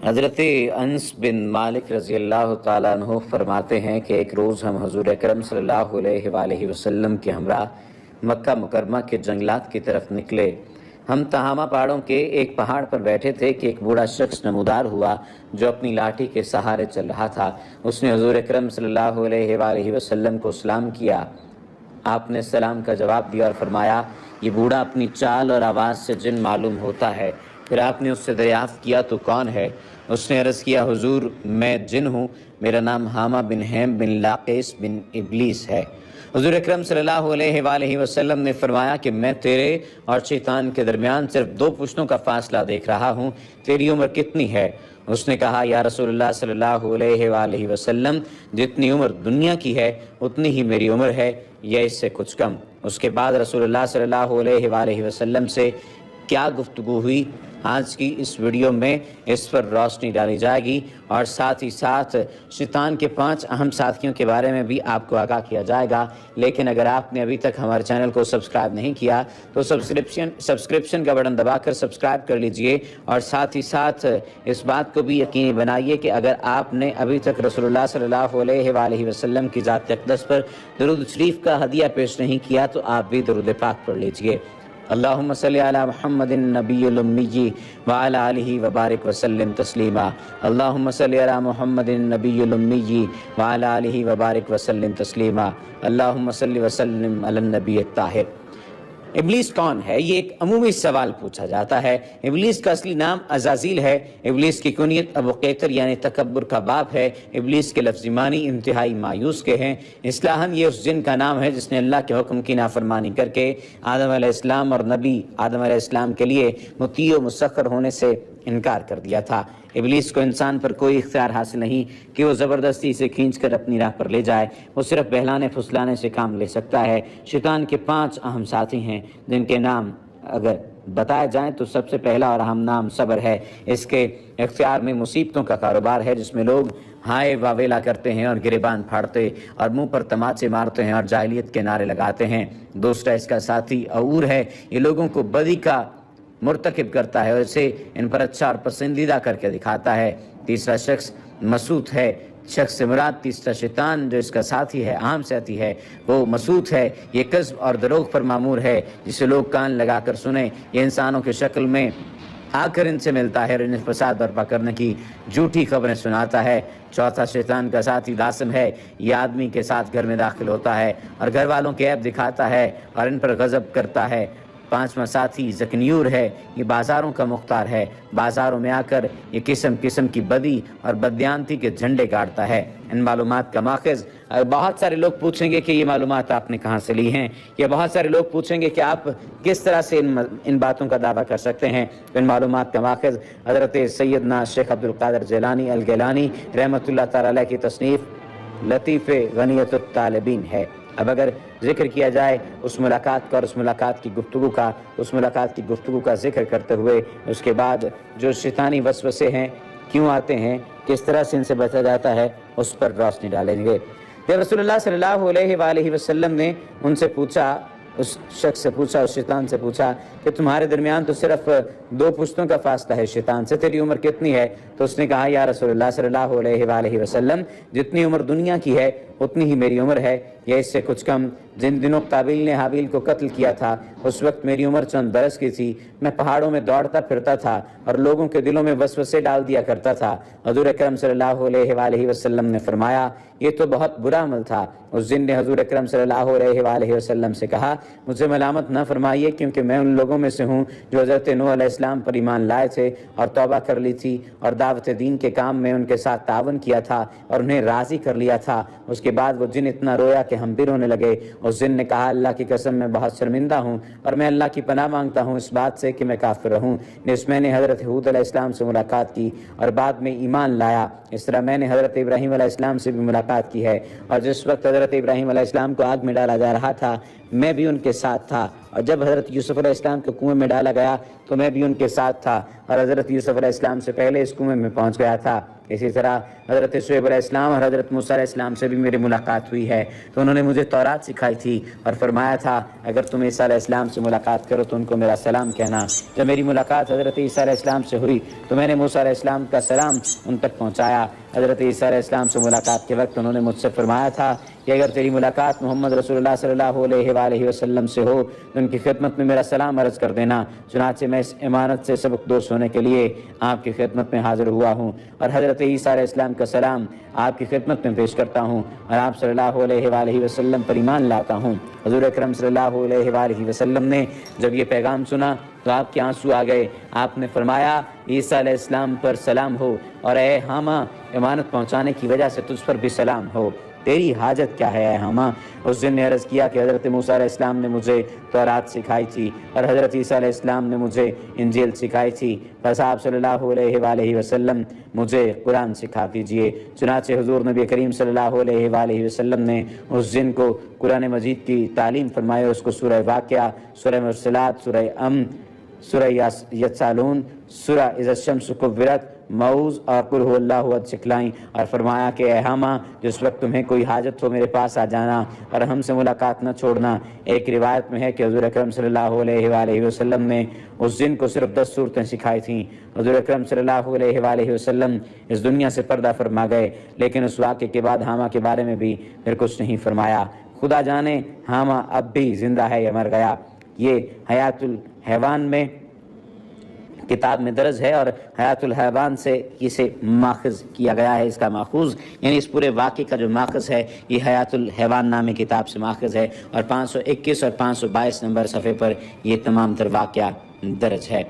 حضرت انس بن مالک رضی اللہ تعالیٰ عنہ فرماتے ہیں کہ ایک روز ہم حضور اکرم صلی اللہ علیہ وآلہ وسلم کے ہمراہ مکہ مکرمہ کے جنگلات کی طرف نکلے۔ ہم تہامہ پہاڑوں کے ایک پہاڑ پر بیٹھے تھے کہ ایک بوڑھا شخص نمودار ہوا جو اپنی لاٹھی کے سہارے چل رہا تھا۔ اس نے حضور اکرم صلی اللہ علیہ وآلہ وسلم کو سلام کیا۔ آپ نے سلام کا جواب دیا اور فرمایا، یہ بوڑھا اپنی چال اور آواز سے جن معلوم ہوتا ہے۔ پھر آپ نے اس سے دریافت کیا تو کون ہے؟ اس نے عرض کیا، حضور میں جن ہوں، میرا نام حامہ بن ہیم بن لاقیس بن ابلیس ہے۔ حضور اکرم صلی اللہ علیہ وآلہ وسلم نے فرمایا کہ میں تیرے اور شیطان کے درمیان صرف 2 پشتوں کا فاصلہ دیکھ رہا ہوں، تیری عمر کتنی ہے؟ اس نے کہا، یا رسول اللہ صلی اللہ علیہ وآلہ وسلم، جتنی عمر دنیا کی ہے اتنی ہی میری عمر ہے یا اس سے کچھ کم۔ اس کے بعد رسول اللہ صلی اللہ علیہ وآلہ وسلم سے کیا گفتگو ہوئی، آج کی اس ویڈیو میں اس پر روشنی ڈالی جائے گی اور ساتھ ہی ساتھ شیطان کے 5 اہم ساتھیوں کے بارے میں بھی آپ کو آگاہ کیا جائے گا۔ لیکن اگر آپ نے ابھی تک ہمارے چینل کو سبسکرائب نہیں کیا تو سبسکرپشن کا بٹن دبا کر سبسکرائب کر لیجئے، اور ساتھ ہی ساتھ اس بات کو بھی یقینی بنائیے کہ اگر آپ نے ابھی تک رسول اللہ صلی اللہ علیہ وآلہ وسلم کی ذات اقدس پر درود شریف کا ہدیہ پیش نہیں کیا تو آپ بھی درود پاک پڑھ لیجئے۔ اللہم صلی علی محمد النبی الامی وعلی آلہ وبارک وسلم تسلیما۔ اللہم صلی علی محمد النبی الامی وعلی آلہ وبارک وسلم تسلیما۔ اللہم صلی وسلم علی النبی الطاہر۔ ابلیس کون ہے؟ یہ ایک عمومی سوال پوچھا جاتا ہے۔ ابلیس کا اصلی نام عزازیل ہے۔ ابلیس کی کنیت ابو قیتر یعنی تکبر کا باپ ہے۔ ابلیس کے لفظی معنی انتہائی مایوس کے ہیں۔ اصطلاحاً یہ اس جن کا نام ہے جس نے اللہ کے حکم کی نافرمانی کر کے آدم علیہ السلام اور نبی آدم علیہ السلام کے لیے مطیع و مسخر ہونے سے انکار کر دیا تھا۔ ابلیس کو انسان پر کوئی اختیار حاصل نہیں کہ وہ زبردستی سے کھینچ کر اپنی راہ پر لے جائے، وہ صرف بہلانے پھسلانے سے کام لے سکتا ہے۔ شیطان کے 5 اہم ساتھی ہیں جن کے نام اگر بتائے جائیں تو سب سے پہلا اور اہم نام صبر ہے۔ اس کے اختیار میں مصیبتوں کا کاروبار ہے جس میں لوگ ہائے واویلا کرتے ہیں اور گریبان پھاڑتے اور منہ پر تماچے مارتے ہیں اور جاہلیت کے نعرے لگاتے ہیں۔ دوسرا اس کا ساتھی عور ہے، یہ لوگوں کو بدی کا مرتکب کرتا ہے اور اسے ان پر اچھا اور پسندیدہ کر کے دکھاتا ہے۔ تیسرا شخص مسوت ہے۔ شخص سے مراد تیسرا شیطان جو اس کا ساتھی ہے، عام ساتھی ہے، وہ مسوت ہے۔ یہ کذب اور دروغ پر مامور ہے جسے لوگ کان لگا کر سنیں۔ یہ انسانوں کی شکل میں آ کر ان سے ملتا ہے اور انہیں فساد برپا کرنے کی جھوٹی خبریں سناتا ہے۔ چوتھا شیطان کا ساتھی لاسم ہے۔ یہ آدمی کے ساتھ گھر میں داخل ہوتا ہے اور گھر والوں کے عیب دکھاتا ہے اور ان پر غضب کرتا ہے۔ پانچواں ساتھی زکنیور ہے۔ یہ بازاروں کا مختار ہے۔ بازاروں میں آ کر یہ قسم قسم کی بدی اور بددیانتی کے جھنڈے گاڑتا ہے۔ ان معلومات کا ماخذ، بہت سارے لوگ پوچھیں گے کہ یہ معلومات آپ نے کہاں سے لی ہیں، یا بہت سارے لوگ پوچھیں گے کہ آپ کس طرح سے ان باتوں کا دعویٰ کر سکتے ہیں۔ ان معلومات کا ماخذ حضرت سیدنا شیخ عبدالقادر جیلانی الگیلانی رحمۃ اللہ تعالی علیہ کی تصنیف لطیف غنیت الطالبین ہے۔ اب اگر ذکر کیا جائے اس ملاقات کا اور اس ملاقات کی گفتگو کا ذکر کرتے ہوئے اس کے بعد جو شیطانی وسوسے ہیں کیوں آتے ہیں، کس طرح سے ان سے بچا جاتا ہے، اس پر روشنی ڈالیں گے۔ جب رسول اللہ صلی اللہ علیہ وآلہ وسلم نے ان سے پوچھا، اس شخص سے پوچھا، اس شیطان سے پوچھا کہ تمہارے درمیان تو صرف 2 پشتوں کا فاصلہ ہے شیطان سے، تیری عمر کتنی ہے؟ تو اس نے کہا، یا رسول اللہ صلی اللہ علیہ وآلہ وسلم، جتنی عمر دنیا کی ہے اتنی ہی میری عمر ہے یا اس سے کچھ کم۔ جن دنوں قابیل نے حابیل کو قتل کیا تھا اس وقت میری عمر چند برس کی تھی۔ میں پہاڑوں میں دوڑتا پھرتا تھا اور لوگوں کے دلوں میں وسوسے ڈال دیا کرتا تھا۔ حضور اکرم صلی اللہ علیہ وآلہ وسلم نے فرمایا، یہ تو بہت برا عمل تھا۔ اس دن نے حضور اکرم صلی اللہ علیہ وآلہ وسلم سے کہا، مجھے ملامت نہ فرمائیے کیونکہ میں ان لوگوں میں سے ہوں جو حضرت نوح علیہ السلام پر ایمان لائے تھے اور توبہ کر لی تھی اور دعوت دین کے کام میں ان کے ساتھ تعاون کیا تھا اور انہیں راضی کر لیا تھا۔ اس کے بعد وہ جن اتنا رویا کہ ہم بھی رونے لگے۔ اس جن نے کہا، اللہ کی قسم میں بہت شرمندہ ہوں اور میں اللہ کی پناہ مانگتا ہوں اس بات سے کہ میں کافر رہوں۔ جس میں نے حضرت ہود علیہ السلام سے ملاقات کی اور بعد میں ایمان لایا، اس طرح میں نے حضرت ابراہیم علیہ السلام سے بھی ملاقات ملاقات کی ہے، اور جس وقت حضرت ابراہیم علیہ السلام کو آگ میں ڈالا جا رہا تھا میں بھی ان کے ساتھ تھا، اور جب حضرت یوسف علیہ السلام کو کنویں میں ڈالا گیا تو میں بھی ان کے ساتھ تھا، اور حضرت یوسف علیہ السلام سے پہلے اس کنویں میں پہنچ گیا تھا۔ اسی طرح حضرت شعیب علیہ السلام اور حضرت موسیٰ علیہ السلام سے بھی میری ملاقات ہوئی ہے، تو انہوں نے مجھے تورات سکھائی تھی اور فرمایا تھا اگر تم عیسیٰ علیہ السلام سے ملاقات کرو تو ان کو میرا سلام کہنا۔ جب میری ملاقات حضرت عیسیٰ علیہ السلام سے ہوئی تو میں نے موسیٰ علیہ السلام کا سلام ان تک پہنچایا۔ حضرت عیسیٰ علیہ السلام سے ملاقات کے وقت انہوں نے مجھ سے فرمایا تھا کہ اگر تیری ملاقات محمد رسول اللہ صلی اللہ علیہ وآلہ وسلم سے ہو تو ان کی خدمت میں میرا سلام عرض کر دینا۔ چنانچہ میں اس امانت سے سبق دوش ہونے کے لیے آپ کی خدمت میں حاضر ہوا ہوں، اور حضرت عیسیٰ علیہ السلام کا سلام آپ کی خدمت میں پیش کرتا ہوں، اور آپ صلی اللہ علیہ وآلہ وسلم پر ایمان لاتا ہوں۔ حضور اکرم صلی اللہ علیہ وآلہ وسلم نے جب یہ پیغام سنا تو آپ کے آنسو آ گئے۔ آپ نے فرمایا عیسیٰ علیہ السلام پر سلام ہو، اور اے حامہ امانت پہنچانے کی وجہ سے تجھ پر بھی سلام ہو، تیری حاجت کیا ہے اے حامہ؟ اس دن نے عرض کیا کہ حضرت موسیٰ علیہ السلام نے مجھے تورات سکھائی تھی اور حضرت عیسیٰ علیہ السلام نے مجھے انجیل سکھائی تھی، بس آپ صلی اللہ علیہ وآلہ وسلم مجھے قرآن سکھا دیجئے۔ چنانچہ حضور نبی کریم صلی اللہ علیہ وآلہ وسلم نے اس دن کو قرآن مجید کی تعلیم فرمائی، اور اس کو سورہ واقعہ، سورہ مرسلات، سورہ سورہ یسالون، سورہ اذا الشمس کورت، معوذ اور قل هو اللہ احد سکھلائیں، اور فرمایا کہ اے حامہ جس وقت تمہیں کوئی حاجت ہو میرے پاس آ جانا اور ہم سے ملاقات نہ چھوڑنا۔ ایک روایت میں ہے کہ حضور اکرم صلی اللہ علیہ وآلہ وسلم نے اس دن کو صرف 10 صورتیں سکھائی تھیں۔ حضور اکرم صلی اللہ علیہ وآلہ وسلم اس دنیا سے پردہ فرما گئے، لیکن اس واقعے کے بعد حامہ کے بارے میں بھی پھر کچھ نہیں فرمایا۔ خدا جانے حامہ اب بھی زندہ ہے یا مر گیا۔ یہ حیات الحیوان میں کتاب میں درج ہے، اور حیات الحیوان سے اسے ماخذ کیا گیا ہے۔ اس کا ماخوذ یعنی اس پورے واقعے کا جو ماخذ ہے یہ حیات الحیوان نامی کتاب سے ماخذ ہے، اور 521 اور 522 نمبر صفحے پر یہ تمام تر واقعہ درج ہے۔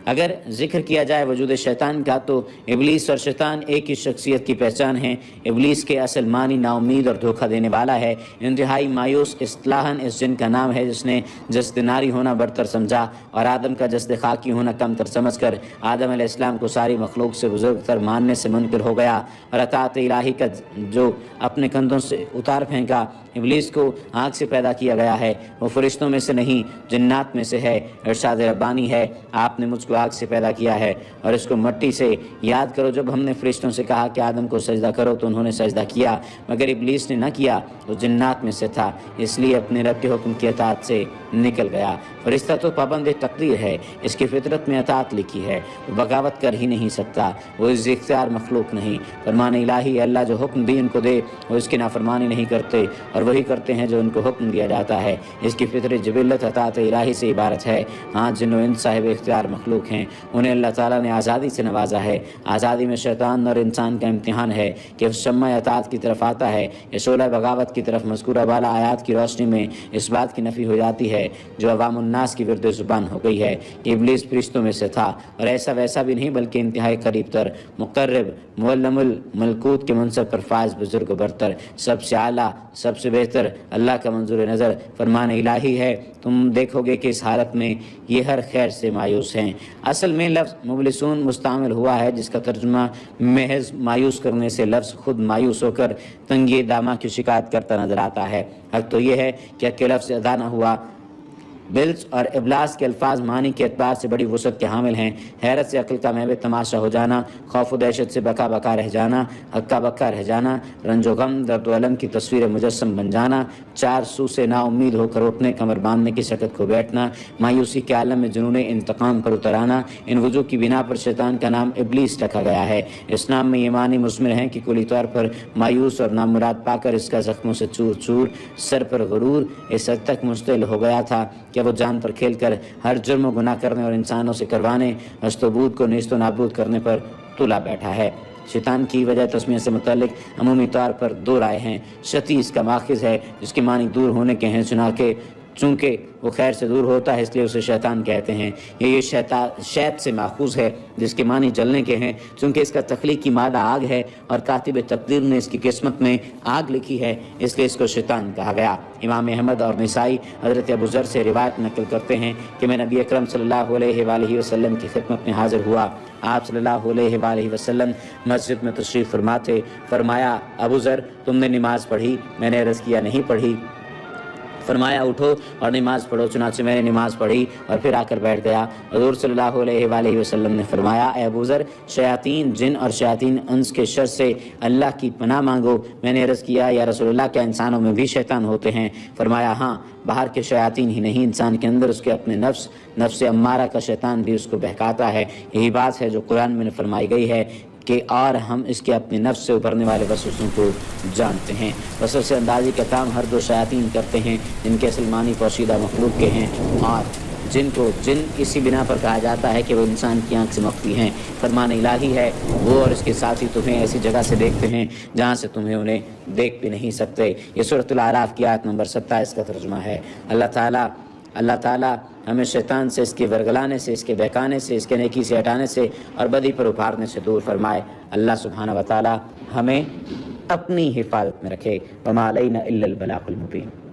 اگر ذکر کیا جائے وجود شیطان کا تو ابلیس اور شیطان ایک ہی شخصیت کی پہچان ہے۔ ابلیس کے اصل معنی نا امید اور دھوکہ دینے والا ہے، انتہائی مایوس اصطلاحاً اس جن کا نام ہے جس نے جسد ناری ہونا برتر سمجھا اور آدم کا جسد خاکی ہونا کم تر سمجھ کر آدم علیہ السلام کو ساری مخلوق سے بزرگ تر ماننے سے منکر ہو گیا، اور اطاعت الہی کا جو اپنے کندھوں سے اتار پھینکا۔ ابلیس کو آگ سے پیدا کیا گیا ہے، وہ فرشتوں میں سے نہیں جنات میں سے ہے۔ ارشاد ربانی ہے آپ نے مجھ کو آگ سے پیدا کیا ہے اور اس کو مٹی سے۔ یاد کرو جب ہم نے فرشتوں سے کہا کہ آدم کو سجدہ کرو تو انہوں نے سجدہ کیا، مگر ابلیس نے نہ کیا، وہ جنات میں سے تھا، اس لیے اپنے رب کے حکم کی اطاعت سے نکل گیا۔ فرشتہ تو پابند تقدیر ہے، اس کی فطرت میں اطاعت لکھی ہے، وہ بغاوت کر ہی نہیں سکتا، وہ اس اختیار مخلوق نہیں۔ فرمان الہی اللہ جو حکم بھی ان کو دے وہ اس کی نافرمانی نہیں کرتے، اور وہی کرتے ہیں جو ان کو حکم دیا جاتا ہے۔ اس کی فطری جبلت اطاعت الہی سے عبارت ہے۔ ہاں جن و انس صاحب اختیار مخلوق ہیں انہیں اللہ تعالیٰ نے آزادی سے نوازا ہے۔ آزادی میں شیطان اور انسان کا امتحان ہے کہ وہ شمع اطاعت کی طرف آتا ہے یا شعلہ بغاوت کی طرف۔ مذکورہ بالا آیات کی روشنی میں اس بات کی نفی ہو جاتی ہے جو عوام الناس کی ورد زبان ہو گئی ہے کہ ابلیس فرشتوں میں سے تھا، اور ایسا ویسا بھی نہیں بلکہ انتہائی قریب تر، مقرب، معلم الملکوت کے منصب پر فائز، بزرگ و برتر، سب سے اعلیٰ، سب سے بہتر، اللہ کا منظور نظر فرمان الہی ہے۔ تم دیکھو گے کہ اس حالت میں یہ ہر خیر سے مایوس ہیں۔ اصل میں لفظ مبلسون مستعمل ہوا ہے جس کا ترجمہ محض مایوس کرنے سے لفظ خود مایوس ہو کر تنگی دامہ کی شکایت کرتا نظر آتا ہے۔ حق تو یہ ہے کہ کہ لفظ ادا نہ ہوا۔ بلس اور ابلاس کے الفاظ معنی کے اعتبار سے بڑی وسعت کے حامل ہیں۔ حیرت سے عقل کا محو تماشا ہو جانا، خوف و دہشت سے بکا بکا رہ جانا، ہکا بکا رہ جانا، رنج و غم، درد و الم کی تصویر مجسم بن جانا، چار سو سے نا امید ہو کر اٹھنے، کمر باندھنے کی شکت کو بیٹھنا، مایوسی کے عالم میں جنون انتقام پر اتر آنا، ان وجوہ کی بنا پر شیطان کا نام ابلیس رکھا گیا ہے۔ اس نام میں یہ معنی مضمر ہیں کہ کلی طور پر مایوس اور نامراد پا کر اس کا زخموں سے چور چور، سر پر غرور اس حد تک مشتعل ہو گیا تھا کہ وہ جان پر کھیل کر ہر جرم و گناہ کرنے اور انسانوں سے کروانے، ہست و بود کو نیست و نابود کرنے پر تلا بیٹھا ہے۔ شیطان کی وجہ تسمیہ سے متعلق عمومی طور پر دو رائے ہیں۔ شتی اس کا ماخذ ہے جس کے معنی دور ہونے کے ہیں، چنانکہ چونکہ وہ خیر سے دور ہوتا ہے اس لیے اسے شیطان کہتے ہیں۔ یہ شیط سے ماخوذ ہے جس کے معنی جلنے کے ہیں، چونکہ اس کا تخلیقی مادہ آگ ہے اور کاتب تقدیر نے اس کی قسمت میں آگ لکھی ہے، اس لیے اس کو شیطان کہا گیا۔ امام احمد اور نسائی حضرت ابو ذر سے روایت نقل کرتے ہیں کہ میں نبی اکرم صلی اللہ علیہ وآلہ وسلم کی خدمت میں حاضر ہوا۔ آپ صلی اللہ علیہ وآلہ وسلم مسجد میں تشریف فرما تھے۔ فرمایا ابو ذر تم نے نماز پڑھی؟ میں نے عرض کیا نہیں پڑھی۔ فرمایا اٹھو اور نماز پڑھو، چنانچہ میں نے نماز پڑھی اور پھر آ کر بیٹھ گیا۔ حضور صلی اللہ علیہ وآلہ وسلم نے فرمایا اے ابو ذر شیاطین جن اور شیاطین انس کے شر سے اللہ کی پناہ مانگو۔ میں نے عرض کیا یا رسول اللہ کیا انسانوں میں بھی شیطان ہوتے ہیں؟ فرمایا ہاں، باہر کے شیاطین ہی نہیں، انسان کے اندر اس کے اپنے نفس امارہ کا شیطان بھی اس کو بہکاتا ہے۔ یہی بات ہے جو قرآن میں فرمائی گئی ہے کہ اور ہم اس کے اپنے نفس سے ابھرنے والے وسوسوں کو جانتے ہیں۔ وسوسے اندازی کا کام ہر دو شیاطین کرتے ہیں جن کے اصل معنی پوشیدہ مخلوق کے ہیں، اور جن کو جن اسی بنا پر کہا جاتا ہے کہ وہ انسان کی آنکھ سے مخفی ہیں۔ فرمان الہی ہے وہ اور اس کے ساتھی تمہیں ایسی جگہ سے دیکھتے ہیں جہاں سے تمہیں انہیں دیکھ بھی نہیں سکتے۔ یہ سورۃ الاعراف کی آیت نمبر 27 کا ترجمہ ہے۔ اللہ تعالیٰ ہمیں شیطان سے، اس کے ورگلانے سے، اس کے بہکانے سے، اس کے نیکی سے ہٹانے سے اور بدی پر ابھارنے سے دور فرمائے۔ اللہ سبحانہ و تعالیٰ ہمیں اپنی حفاظت میں رکھے۔ وما علینا الا البلاغ المبین۔